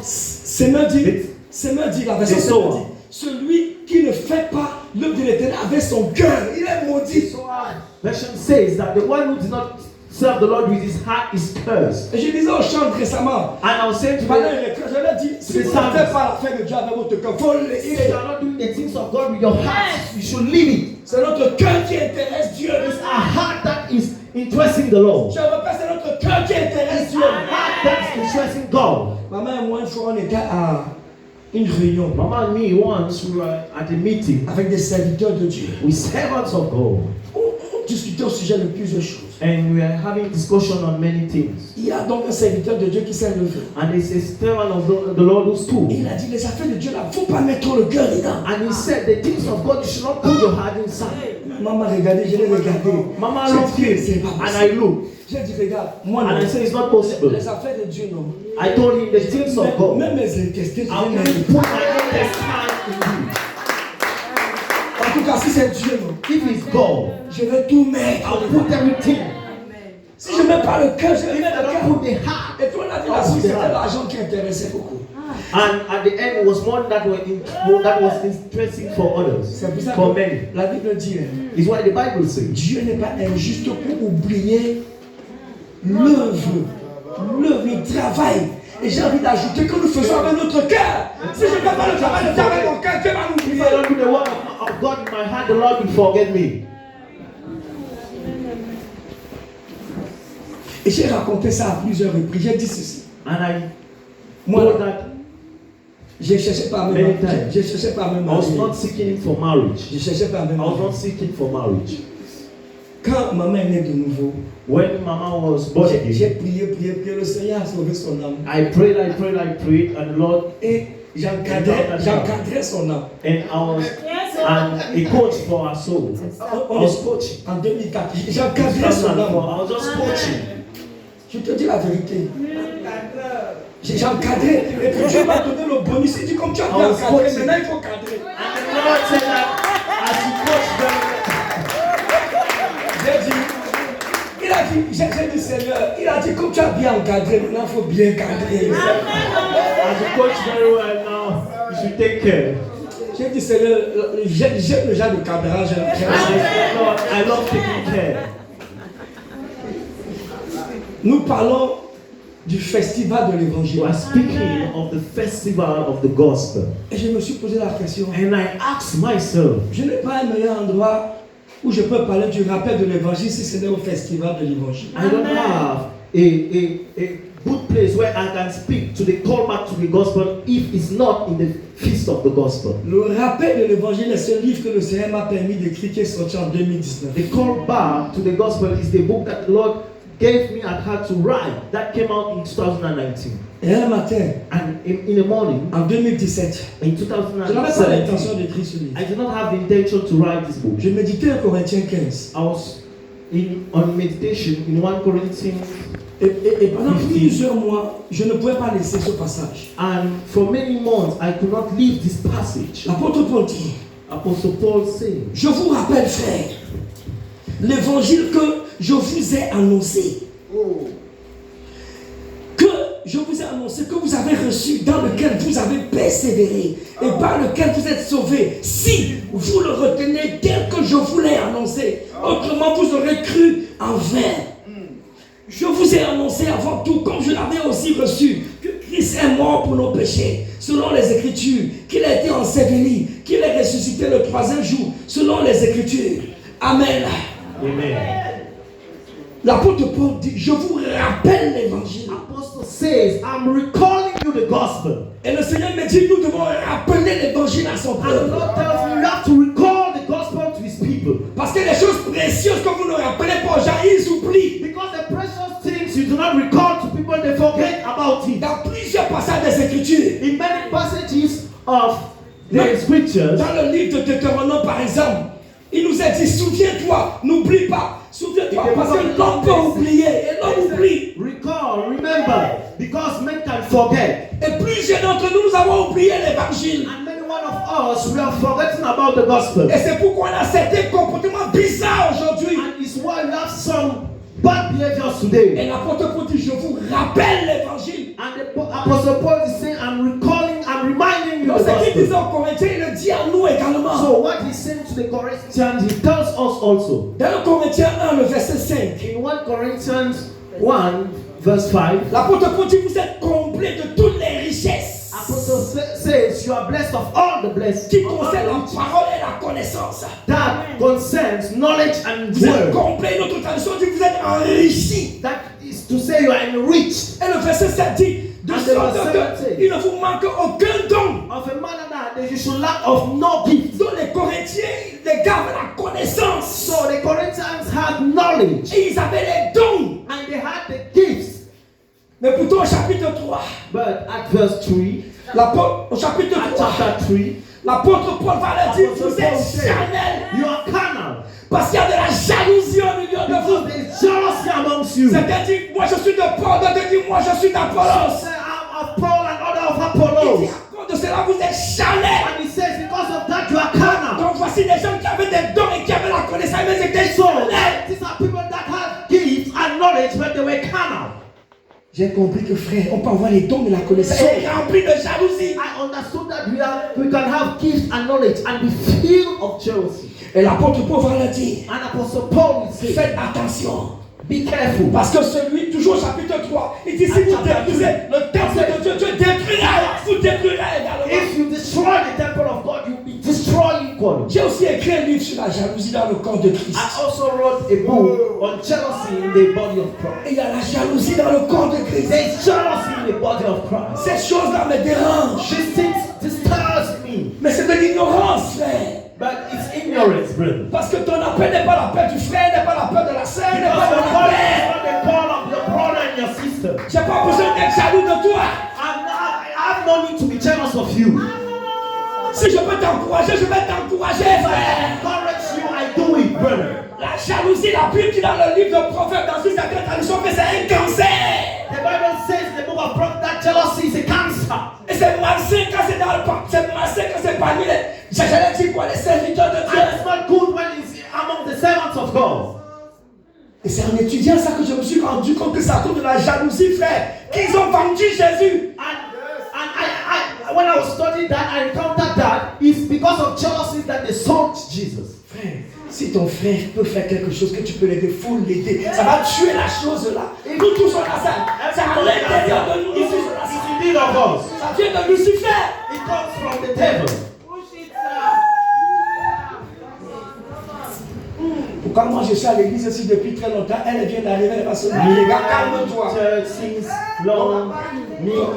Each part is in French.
Seigneur dit, la version Seigneur dit, celui qui ne fait pas l'œuvre de l'Éternel avec son cœur, il est maudit. Version says that the one who does not serve the Lord with his heart is cursed. Et je disais au chant récemment, and I was saying to je leur dis, si vous ne faites pas l'affaire de Dieu avec votre cœur, il faut le laisser. If you are not doing the things of God with your heart, you should leave it. C'est notre cœur qui intéresse Dieu. It's our heart that is interesting the Lord. Je répète, c'est notre cœur qui intéresse Dieu. Heart that is interesting God. Maman et moi, une fois, on était à une réunion. Mama and me once we were at a meeting avec des serviteurs de Dieu. with servants of God. On discutait au sujet de plusieurs choses. And we are having discussion on many things. Il y a donc un serviteur de Dieu qui s'est levé. And it's a servant of the Lord who stood. Il a dit, les affaires de Dieu là, il ne faut pas mettre le cœur dedans. And he said, the things of God, you should not put your heart inside. Maman regardé, je l'ai regardé. Mama looked him and I looked. J'ai dit, regarde, moi And I said, it's not possible. les affaires de Dieu non. I told him the things of God. Même mes intestins, I will put my own intestine in you. En tout cas, si c'est Dieu non, If it's God, je vais tout mettre. I'll put everything. Si je ne mets pas le cœur, je vais If mettre I le don't cœur. put the heart. Et puis on a dit la suite, c'était l'argent qui intéressait beaucoup. And at the end, it was one that was interesting for others, C'est pour ça for que many. la Bible dit, It's what the Bible says. Dieu n'est pas injuste pour oublier l'œuvre. L'œuvre, il travaille. Et j'ai envie d'ajouter que nous faisons avec notre cœur. Si je ne fais pas le travail de Dieu avec mon cœur, Dieu va nous If oublier. I don't do the work of God in my heart, the Lord will forget me. Et j'ai raconté ça à plusieurs reprises. J'ai dit ceci. And I Moi, know that je ne cherchais pas à me Many marier. times. Je ne cherchais pas à me I was marier. not seeking for marriage. Je ne cherchais pas à me I was marier. not seeking for marriage. Quand maman est née de nouveau, When Mama was born j'ai again, prié. Le Seigneur a sauvé son âme. I prayed, and the Lord, Et j'encadrais son âme. and I was a coach for our soul. I was coaching. En 2004, j'encadrais son âme. I was just coaching. Je te dis la vérité. J'ai encadré. Et puis Dieu m'a donné le bonus. Il dit comme tu as bien encadré, maintenant il faut cadrer. And the Lord said that as you coach them, J'ai dit Seigneur, il a dit comme tu as bien encadré, maintenant il faut bien cadrer. as you coach very well now, you should take care. J'ai dit Seigneur, j'aime le genre de cadrage. And I said, Lord, I love taking care. Nous parlons du festival de l'évangile. We are speaking of the festival of the gospel. Et je me suis posé la question. And I asked myself, Je n'ai pas un meilleur endroit où je peux parler du rappel de l'évangile si ce n'est au festival de l'évangile. I don't have a good place where I can speak to the call back to the gospel if it's not in the feast of the gospel. Le rappel de l'évangile est ce livre que le Seigneur m'a permis d'écrire qui est sorti en 2019. The call back to the gospel is the book that the Lord gave me at heart to write that came out in 2019. Et un matin, And in the morning, en 2017, in je n'avais pas l'intention 2017, d'écrire ce livre. I did not have the intention to write this book. Je méditais en Corinthiens 15. I was on meditation in 1 Corinthians, Et pendant plusieurs mois, je ne pouvais pas laisser ce passage. and for many months I could not leave this passage. L'apôtre Paul dit, Apostle Paul said, je vous rappelle, frère, l'évangile que je vous ai annoncé. Que je vous ai annoncé, que vous avez reçu, dans lequel vous avez persévéré et par lequel vous êtes sauvés, si vous le retenez tel que je vous l'ai annoncé. Autrement, vous aurez cru en vain. Je vous ai annoncé avant tout, comme je l'avais aussi reçu, que Christ est mort pour nos péchés, selon les Écritures, qu'il a été enseveli, qu'il est ressuscité le troisième jour, selon les Écritures. Amen. Amen. L'apôtre Paul dit, je vous rappelle l'évangile. Apostle says, I'm recalling you the gospel. Et le Seigneur me dit, nous devons rappeler l'évangile à son And the peuple. Lord tells me you have to recall the gospel to his people. Parce que les choses précieuses que vous ne rappelez pas aux gens, ils oublient. Because the precious things you do not recall to people, they forget about it. Dans plusieurs passages des Écritures, In many passages of the scriptures, dans le livre de Deutéronome par exemple, il nous a dit, souviens-toi, n'oublie pas. Souviens-toi, parce que l'homme peut oublier et l'homme oublie. recall, remember, because men can forget. Et plusieurs d'entre nous, nous avons oublié l'évangile. And many one of us, we are forgetting about the gospel. Et c'est pourquoi on a certains comportements bizarres aujourd'hui. And it's why we have some bad behaviors today. Et l'apôtre Paul dit, je vous rappelle l'évangile. And the Apostle Paul is saying, I'm reminding you Donc the ce qu'il disait gospel. aux Corinthiens, il le dit à nous également. So what he's saying to the Corinthians, he tells us also. Dans le Corinthiens 1, le verset 5. In 1 Corinthians 1, verse 5, L'apôtre Paul dit, vous êtes comblés de toutes les richesses Apostle says, you are blessed of all the blessings qui concernent la parole et la connaissance. that concerns knowledge and Vous êtes word. complets, notre tradition dit, vous êtes enrichis. That is to say you are enriched. Et le verset 7 dit, de And the sorte verse 7 qu'il ne vous manque aucun don. Of a manner that you should lack of no gift. Donc les Corinthiens, les gars avaient la connaissance. So the Corinthians had knowledge Et ils avaient les dons. and they had the gifts. Mais pourtant au chapitre 3, But at verse 3, au chapitre at 3, chapter 3, l'apôtre Paul va leur dire, Apostle vous Paul êtes said, charnels. you are carnal. Parce qu'il y a de la jalousie au milieu de Because vous. there's jealousy amongst you. Certains disent, moi je suis de Paul, d'autres disent, moi je suis So d'Apollos. say, I'm of Paul and other of Il dit, Apollos. à cause de cela, vous êtes charnels. And he says, because of that you are carnal. Donc voici des gens qui avaient des dons et qui avaient la connaissance, mais ils étaient So charnels. these are people that had gifts and knowledge, but they were carnal. J'ai compris que frère, on peut avoir les dons et la connaissance et rempli de jalousie. I understood that we can have gifts and knowledge and be filled of jealousy. Et l'apôtre Paul va leur dire, And Apostle Paul will say, faites attention. be careful. Parce que celui, toujours au chapitre 3, il dit, si vous détruisez le temple de Dieu, Dieu détruira, vous détruira également. If you destroy the temple of God, you will be destroyed equally. J'ai aussi écrit un livre sur la jalousie dans le corps de Christ. I also wrote a book on jealousy in the body of Christ. Et il y a la jalousie dans le corps de Christ. There is jealousy in the body of Christ. Ces choses-là me dérangent. These things disturbs me. Mais c'est de l'ignorance, frère. But it's ignorance, brother. Parce que ton appel n'est pas l'appel du frère, n'est pas l'appel de la sœur, n'est Because pas the mon call is appel. not the call of your brother and your sister. J'ai pas besoin d'être jaloux de toi. I have no need to be jealous of you. Si je peux t'encourager, je vais t'encourager, If I frère. encourage you, I do it, brother. La jalousie, la Bible dit dans le livre de Proverbes, dans une certaine tradition, que c'est un cancer. The Bible says in the book of Proverbs that jealousy is a cancer. Et c'est malsain quand c'est dans le c'est malsain quand c'est parmi les. J'allais dire quoi, les serviteurs de Dieu. And it's not good when it's among the servants of God. Et c'est en étudiant ça que je me suis rendu compte que ça cause de la jalousie, frère. Qu'ils ont vendu Jésus. And when I was studying that, I encountered that it's because of jealousy that they sold Jesus. Frère, si ton frère peut faire quelque chose que tu peux l'aider, il faut l'aider. Ça va tuer la chose là. Nous tous on a ça. C'est à l'intérieur de nous. Nous tous on a ça. It's indeed of us. Ça vient de Lucifer. It comes from the devil. Pourquoi moi je suis à l'église ici depuis très longtemps, elle vient d'arriver, elle va se dire, les gars, calme-toi. Since long,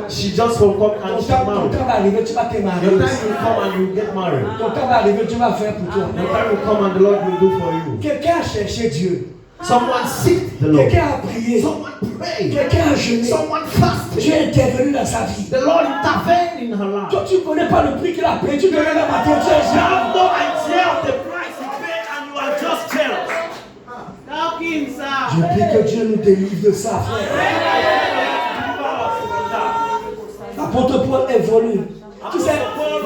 she just woke up and Ton she temps married. va arriver, tu vas te marier. Your time will come and you get married. Ton temps va arriver, tu vas faire pour toi. Your time will come and the Lord will do for you. Quelqu'un a cherché Dieu. Someone seek the Lord. Quelqu'un a prié. Someone prayed. Quelqu'un a jeûné. Someone fasted. Dieu est intervenu dans sa vie. The Lord intervened in her life. Toi, tu ne connais pas le prix qu'il a payé. Tu te lèves le matin, tu es You have jaloux. no idea of the price he paid and you are just jealous. Je prie que Dieu nous délivre de ça, frère. L'apôtre Paul évolue. Tu sais,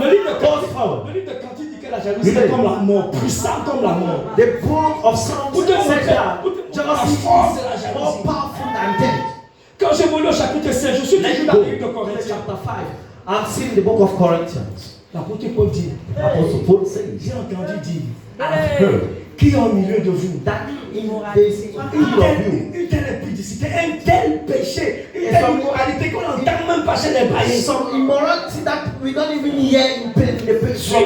le livre de Cantique dit que la jalousie est comme la mort, puissant comme la mort. The book of Psalms Pour te montrer says that jealousy la force de la is jalousie. more powerful than death. Quand j'ai volé au chapitre 5, je suis Let's toujours dans go. le livre de Corinthiens. Chapter 5. I'm seeing the book of Corinthians. L'apôtre Paul dit, Apostle Paul says, j'ai entendu dire, I've heard qui est au milieu de vous, that in this une telle impudicité, un tel péché, une telle immoralité qu'on n'entend même pas chez les païens. some immorality that we don't even hear in from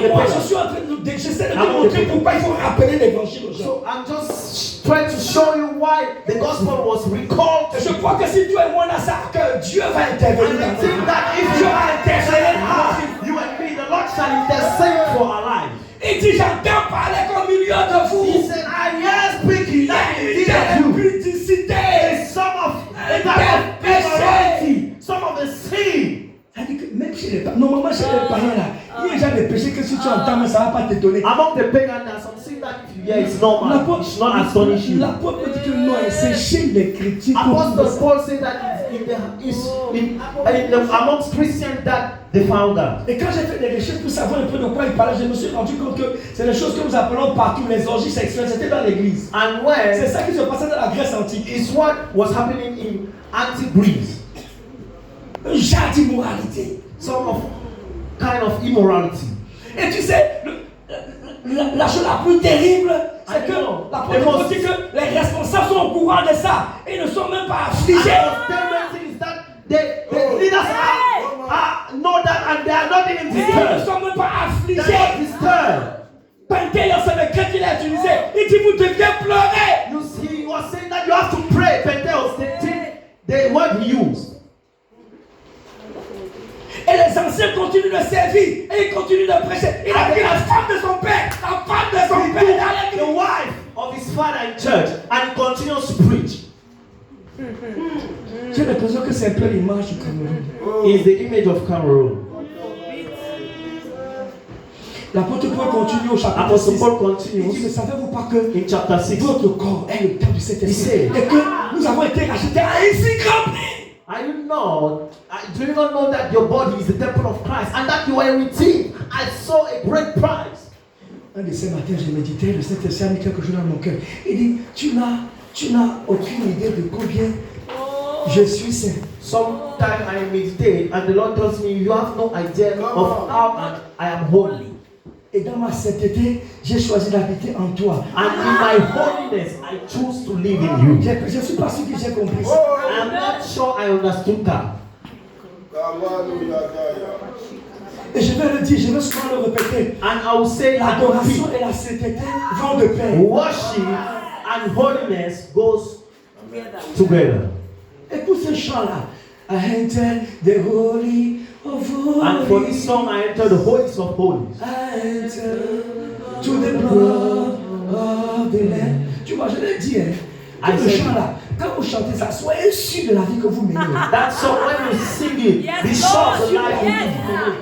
the Moi, je pagans. suis en train de nous j'essaie de te montrer pourquoi il faut rappeler l'évangile aux gens. So I'm just trying to show you why the gospel was recalled. Et je crois que si toi et moi on a ça, que Dieu va intervenir And I dans nos think vies. that if Dieu va intervenir dans nos vies. you and me, the Lord shall intercede for our lives. Il dit, j'entends parler qu'au milieu de He vous, said, I hear speaking il y a that une indeed telle of you. impudicité. There's some of the type of immorality, some of the sin. C'est-à-dire que même chez les parents, normalement chez les parents là, il y a déjà des péchés que si tu entends, mais ça ne va pas t'étonner. Among the pagans, there are some sin that if you hear, it's normal. It should not astonish you. L'apôtre dit que non, c'est chez les critiques. Apostle Paul said that amongst Christians that they found out. Et quand j'ai fait des recherches pour savoir un peu de quoi il parlait, je me suis rendu compte que c'est des choses que nous appelons partout les orgies sexuelles. C'était dans l'église. And when C'est ça qui se passait dans la Grèce antique. is what was happening in antique Greece. Un genre d'immoralité. Some of kind of immorality. Et tu sais, la chose la plus terrible, c'est que la première dit que les responsables sont au courant de ça et ne sont même pas affligés. The leaders know that and they are not even disturbed. Ils ne sont même pas affligés. They are not disturbed. Penthéos, c'est le cri qu'il a utilisé. Il dit vous deviez pleurer. You see, he was saying that you have to pray. Penteos, the word he used. Et les anciens continuent de servir et ils continuent de prêcher. Il a pris la femme de son père, la femme de son père dans l'église. The wife of his father in church and he continues to preach. J'ai l'impression que c'est un peu l'image du Cameroun. Is the image of Cameroon. L'apôtre Paul continue au chapitre Apostle 6. Paul Il dit, mais continues savez-vous pas que in chapter 6. votre corps est le temple du Saint-Esprit et que nous avons été rachetés à un si grand prix. Do you not know that your body is the temple of Christ and that you were redeemed at so a great price? Un de ces matins, je méditais, le Saint-Esprit a mis quelque chose dans mon cœur. Il dit, tu n'as aucune idée de combien je suis saint. Sometimes I meditate and the Lord tells me, you have no idea of how I am holy. Et dans ma sainteté, j'ai choisi d'habiter en toi. And in my holiness, I choose to live in you. Je ne suis pas sûr que j'ai compris ça. I'm not sure I understood that. Et je vais le dire, je vais souvent le répéter. And I will say, L'adoration et la sainteté vont de pair. worship and holiness goes together. Écoute ce chant-là. I enter the holy of holies. And for this song, I enter the holies of holies. I enter to the blood of the Lamb. Tu vois, je l'ai dit, hein. Le chant-là, quand vous chantez ça, soyez sûr de la vie que vous menez. That song, when you sing it, be sure the life you live.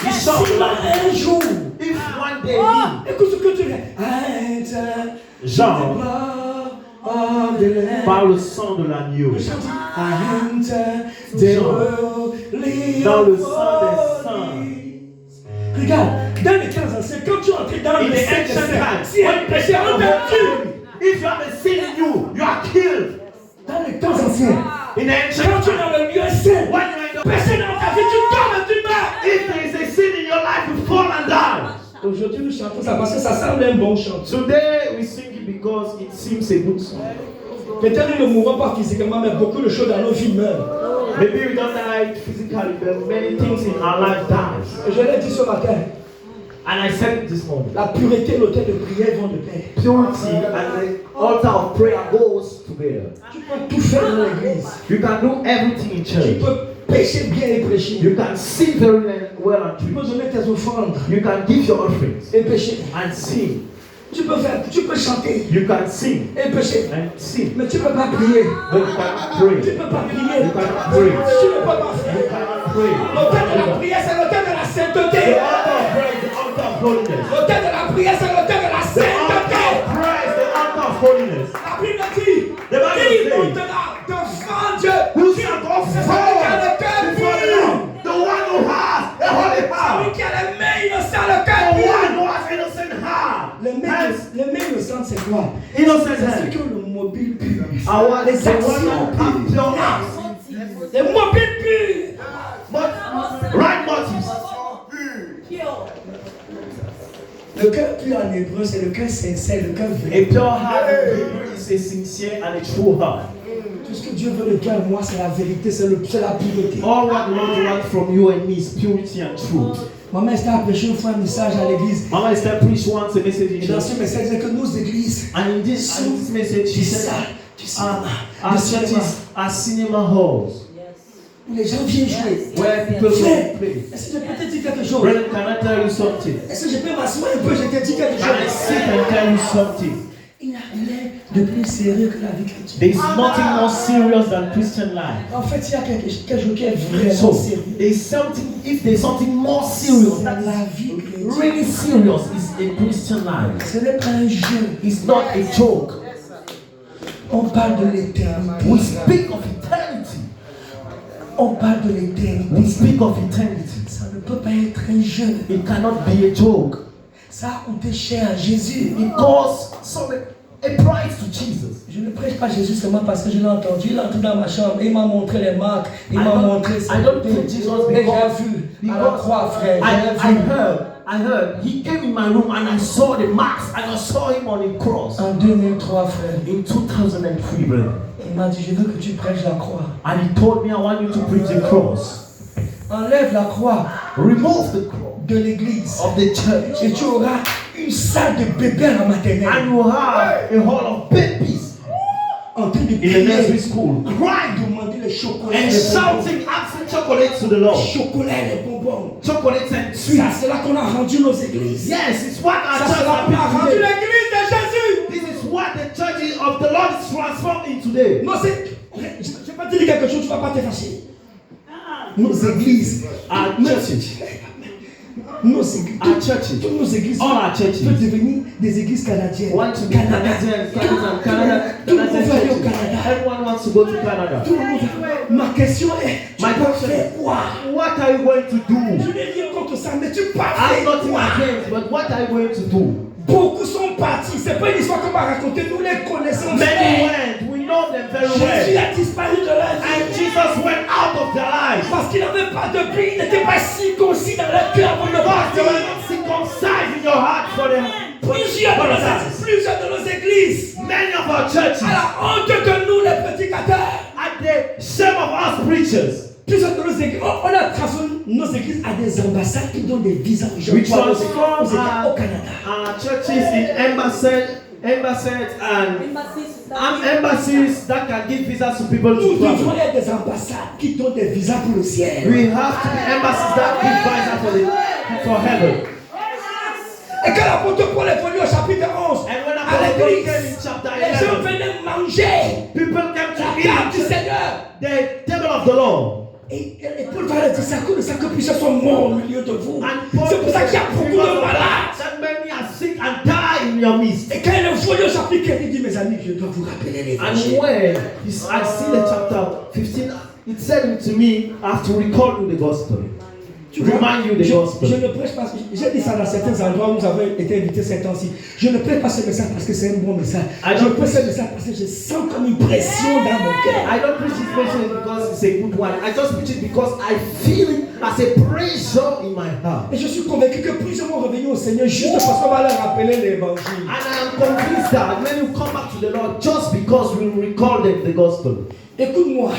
Be sure the life Un jour, if one day you écoute ce que tu dis. I enter Jean the blood of the Lamb. par le sang de l'agneau. Le chant dit, I enter the holy Dans le of sang des saints. Regarde, dans les 15 anciens, quand tu entres dans In le the ancient Saint-Esprit, times, si un péché, on te tue. if you have a sin in you, you are killed. Dans les temps anciens, In the ancient quand tu es times, dans le lieu saint, when you are in the péché dans ta vie, tu tombes et tu meurs. if there is a sin in your life, you fall and die. Aujourd'hui, nous chantons ça parce que ça semble un bon chant. Today we sing it because it seems a good song. Peut-être nous ne mourrons pas physiquement, mais beaucoup de choses dans nos vies meurent. Maybe we don't die physically, but many things in our life dies. Et je l'ai dit ce matin, And I said it this morning. la pureté et l'autel de prière vont de pair. Purity and the altar of prayer goes together. Tu peux tout faire dans l'église. You can do everything in Tu church. peux pécher bien et prêcher. You can sing very well and Tu peux preach. donner tes offrandes You can give your offerings et pécher. and sing. Tu peux chanter You can sing et pécher. and sing. Mais tu ne peux pas prier. But you cannot pray. Tu ne peux pas prier. You cannot pray. Tu ne peux pas You faire. cannot pray. L'autel de la prière, c'est l'autel de la The sainteté. altar of prayer is the altar of holiness. L'autel de la prière, c'est l'autel de la The altar sainteté. of prayer is the altar of holiness. La Bible dit, The Bible qui says, montera devant Dieu? who shall go C'est celui qui a forward le cœur before the pur. Lord? The one who has a holy Celui heart. qui a les mains innocentes, le cœur The pur. one who has innocent heart. Les mains innocentes, c'est quoi? Innocent C'est hands. ce que le mobile pur. Our Les the one actions who have pures. pure hearts. Les mobiles purs. But right motives. Le cœur pur en hébreu, c'est le cœur sincère, le cœur vrai. A pure heart in Hebrew is a sincere and a true heart. Tout ce que Dieu veut de toi et moi, c'est la vérité, c'est la pureté. All what the Lord wants from you and me is purity and truth. Maman Esther a prêché une fois un message à l'église. Mama Esther preached once a message in Et dans church. ce message, il disait que nos églises And in this message, she du said, cinéma, our du cinéma, churches are cinema halls où les gens viennent jouer. where people Frère, go play. est-ce que je peux te dire quelque chose? Brother, can I tell you something? Est-ce que je peux m'asseoir un peu? Je te dis quelque Can I sit chose. and tell you something? Il n'y a rien de plus sérieux que la vie chrétienne. There is nothing more serious than Christian life. En fait, il y a quelque chose qui est vraiment So, sérieux. there's something, if there's something more serious, Dans that la is vie chrétienne, really serious, is a Christian life. ce n'est pas un jeu. It's not a joke. On parle de l'éternité. We speak of eternity. On parle de l'éternité. We speak of eternity. Ça ne peut pas être un jeu. It cannot be a joke. Ça a coûté cher à Jésus. It costs a price to Jesus. Je ne prêche pas Jésus seulement parce que je l'ai entendu. Il est entré dans ma chambre. Il m'a montré les marques. Il m'a montré ses I don't preach Jesus et because j'ai vu à la croix, frère. I heard. He came in my room and I saw the marks and I saw him on the cross. En 2003, frère. In 2003, brother. Il m'a dit, je veux que tu prêches la croix. And he told me, I want you to preach the cross. Enlève la croix. Remove the cross de l'église. Of the church. Et tu auras une salle de bébés à la maternelle. And you have a hall of babies. En train de in the nursery school. Crying, demander les chocolats. And shouting, asking chocolates to the Lord. Chocolats, les bonbons. Chocolates and sweets. C'est là qu'on a rendu nos églises. Yes, it's what our church a rendu l'église de Jésus. This is what the church of the Lord is transformed in today. Non, c'est. Je vais pas te dire quelque chose, tu ne vas pas te fâcher. Nos églises. Our churches. Nos églises. Our churches. Toutes nos églises. All our churches. Peuvent devenir des églises canadiennes. Want to be Canada. Tout le monde veut aller au Canada. Everyone wants to go to Canada. Tout le monde. Ma question est, tu vas faire quoi? What are you going to do? Je n'ai rien contre ça, mais tu pars I'm faire not quoi? against, but what are you going to do? Beaucoup sont partis. C'est pas une histoire qu'on va raconter. Nous les connaissons. Many went. We know them very Jésus well. a disparu de leur vie. And Jesus went out of their lives. Parce qu'il n'avait pas de but. Il n'était pas circoncis dans leur cœur pour ne pas They were not circumcised in your heart for them. Plusieurs de nos églises. Many of our churches. À la honte de nous, les prédicateurs. At the shame of us preachers. Plusieurs de nos églises. On a transformé nos églises à des ambassades qui donnent des visas aux gens. We transform au Canada. Our churches in embassies and embassies that can give visas to people to Nous devons travel. être des ambassades qui donnent des visas pour le ciel. We have to be embassies that give visas for heaven. Et quand l'apôtre Paul est venu au chapitre 11, And when à Apostle Paul l'église, came in chapter les gens 11, venaient manger people came to la table du eat Seigneur. the table of the Lord. Et Paul va leur dire, c'est à cause de ça que plusieurs sont morts au milieu de vous. And Paul C'est pour ça qu'il y a beaucoup de malades. that many are sick and die in your midst. Et quand il est venu au chapitre 15, il dit, mes amis, je dois vous rappeler l'évangile. And when I see the chapter 15, it said to me, I have to recall you the gospel. To remind you the gospel. Je ne prêche pas, j'ai dit ça dans certains endroits où nous avons été invités ces temps-ci. Je ne prêche pas ce message parce que c'est un bon message. Je prêche ce message parce que je sens comme une pression dans mon cœur. I don't preach this message because it's a good one. I just preach it because I feel it as a pressure in my heart. Et je suis convaincu que plusieurs vont revenir au Seigneur juste parce qu'on va leur rappeler l'évangile. And I am convinced that many will come back to the Lord just because we recall them the gospel. Écoute-moi.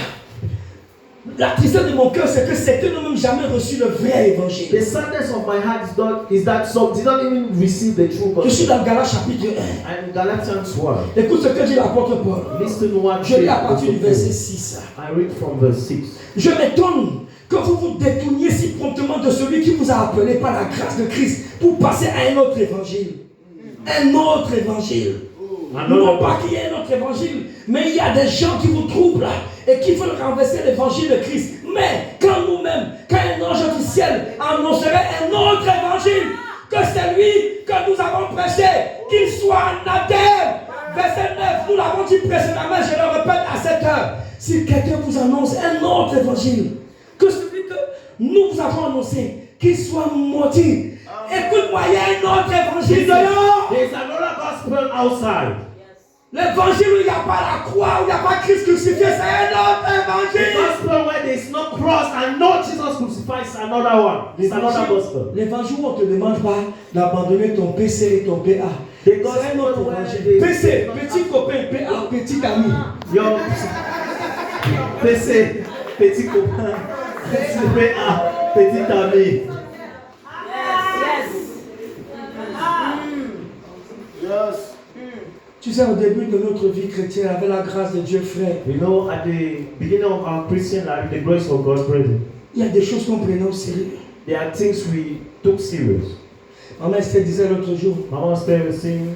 La tristesse de mon cœur, c'est que certains n'ont même jamais reçu le vrai évangile. The sadness of my heart is that some did not even receive the true gospel. Je suis dans Galates chapitre 1. And Galatians 1. Écoute ce que dit l'apôtre Paul. Listen what Je lis à partir du verset 6. I read from verse 6. Je m'étonne que vous vous détourniez si promptement de celui qui vous a appelé par la grâce de Christ pour passer à un autre évangile. Un autre évangile. Non pas qu'il y ait un autre évangile, mais il y a des gens qui vous troublent et qui veulent renverser l'évangile de Christ. Mais quand nous-mêmes, quand un ange du ciel annoncerait un autre évangile, que celui que nous avons prêché, qu'il soit anathème. Verset 9, nous l'avons dit précédemment, je le répète à cette heure. Si quelqu'un vous annonce un autre évangile, que celui que nous vous avons annoncé, qu'il soit maudit. Écoute-moi, il y a un autre évangile dehors. There's another gospel outside. L'évangile où il n'y a pas la croix, où il n'y a pas Christ crucifié, c'est un autre The évangile. gospel where there's no cross and no Jesus crucified is another one. It's another gospel. L'évangile où on ne te demande pas d'abandonner ton PC et ton PA. C'est un autre évangile. PC, petit copain, PA, petit ami. Yo, PC, petit copain, petit PA, petit ami. Yes. Tu sais, au début de notre vie chrétienne, avec la grâce de Dieu, frère, You know, at the beginning of our Christian life, the grace of God, brethren, il y a des choses qu'on prenait au sérieux. there are things we took serious. Maman Esther disait l'autre jour Mama was saying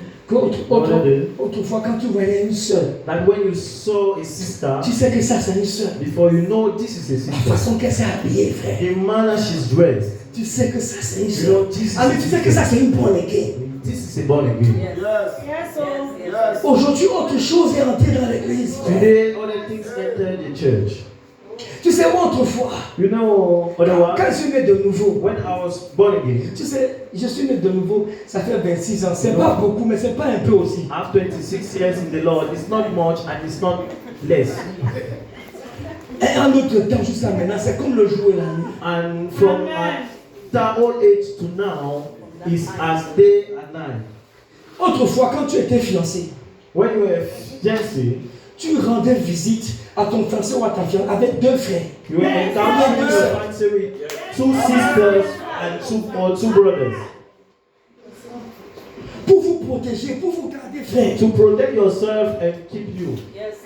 autrefois, quand tu voyais une soeur, that when you saw a sister, tu sais que ça, c'est une soeur. before you know this is a La sister, façon qu'elle s'est habillée, frère. the manner she's dressed, Tu sais que ça, c'est une you soeur. know, this Ah, mais tu sais que ça, c'est une bonne again. is a born again. Yes. Aujourd'hui, autre chose est entrée dans l'église. Today, other things enter the church. Tu sais, moi, autrefois, You know, otherwise, quand je suis né de nouveau, when I was born again, tu sais, je suis né de nouveau, ça fait 26 ans. C'est pas beaucoup, mais c'est pas un peu aussi. I have 26 years in the Lord. It's not much and it's not less. Et en autre temps, jusqu'à maintenant, c'est comme le jour et la nuit. And from that old age to now is as day and night. Autrefois, quand tu étais fiancé, When you were fiancé, tu rendais visite à ton fiancé ou à ta fiancée avec 2 frères. you were encountering your fiancé with 2 sisters and two brothers. Pour vous protéger, pour vous garder frère. To protect yourself and keep you.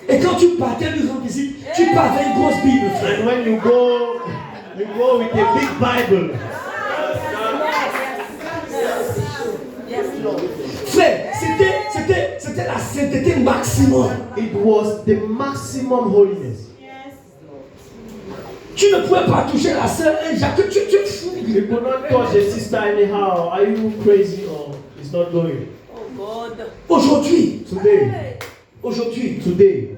Et quand tu partais lui rendre visite, tu pars avec une grosse Bible, frère. And when you go with a big Bible. Frère, c'était la sainteté maximum. It was the maximum holiness. Tu ne pouvais pas toucher la sœur, un Jacques, tu es fou. You could not touch a sister anyhow. Are you crazy or it's not going? Aujourd'hui, Today,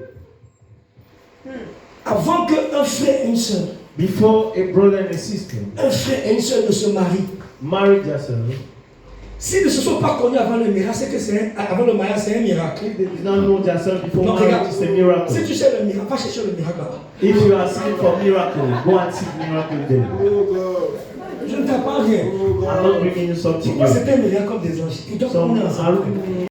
avant qu'un frère et une sœur, before a brother and a sister un frère et une sœur ne se marient, marry themselves, s'ils ne se sont pas connus avant le miracle, c'est que avant le mariage, c'est un miracle. if they did not know themselves before Non, marriage, regarde, it's a miracle. si tu sais le miracle, va chercher le miracle là-bas. If you are seeking for miracle, go and seek miracle there. Je ne t'apprends rien. I'm not bringing you something Moi, new. c'est un miracle comme des anges. Et donc, So, on est ensemble.